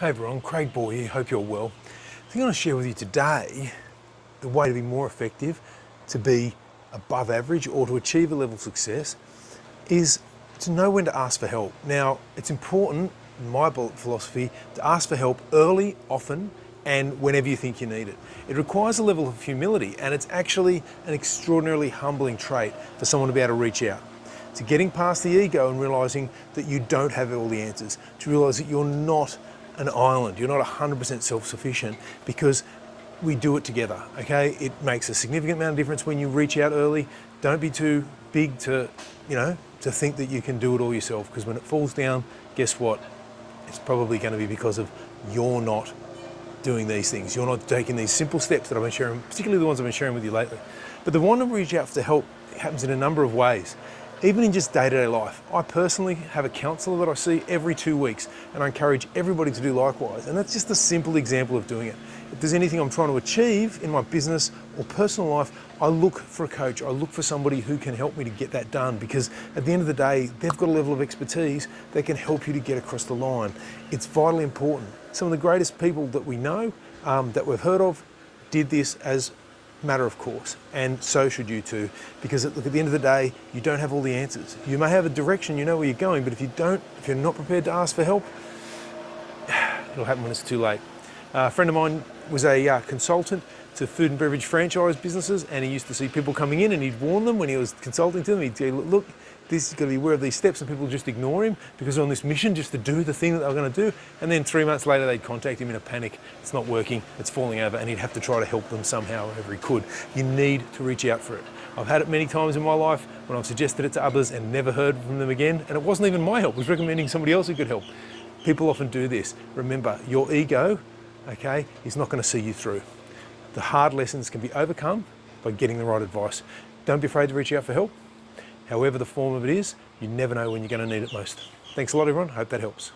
Hey everyone, Craig Ball here, hope you're well. I think I'm going to share with you today the way to be more effective, to be above average or to achieve a level of success is to know when to ask for help. Now, it's important, in my philosophy, to ask for help early, often, and whenever you think you need it. It requires a level of humility, and it's actually an extraordinarily humbling trait for someone to be able to reach out. To getting past the ego and realizing that you don't have all the answers, to realize that you're not an island, you're not 100% self-sufficient, because we do it together, okay? It makes a significant amount of difference when you reach out early. Don't be too big to think that you can do it all yourself, because when it falls down, guess what? It's probably going to be because of you're not doing these things. You're not taking these simple steps that I've been sharing, particularly the ones I've been sharing with you lately. But the one to reach out for help happens in a number of ways. Even in just day-to-day life. I personally have a counsellor that I see every 2 weeks, and I encourage everybody to do likewise. And that's just a simple example of doing it. If there's anything I'm trying to achieve in my business or personal life, I look for a coach. I look for somebody who can help me to get that done, because at the end of the day, they've got a level of expertise that can help you to get across the line. It's vitally important. Some of the greatest people that we know, that we've heard of, did this as matter of course, and so should you too, because look, at the end of the day, you don't have all the answers. You may have a direction, you know where you're going, but if you're not prepared to ask for help, it'll happen when it's too late. A friend of mine was a consultant to food and beverage franchise businesses, and he used to see people coming in and he'd warn them when he was consulting to them. He'd say, look, this is going to be aware of these steps, and people just ignore him because they're on this mission just to do the thing that they're going to do. And then 3 months later, they'd contact him in a panic. It's not working, it's falling over, and he'd have to try to help them somehow, however he could. You need to reach out for it. I've had it many times in my life when I've suggested it to others and never heard from them again. And it wasn't even my help, it was recommending somebody else who could help. People often do this. Remember, your ego, okay, is not going to see you through. The hard lessons can be overcome by getting the right advice. Don't be afraid to reach out for help. However the form of it is, you never know when you're going to need it most. Thanks a lot, everyone. Hope that helps.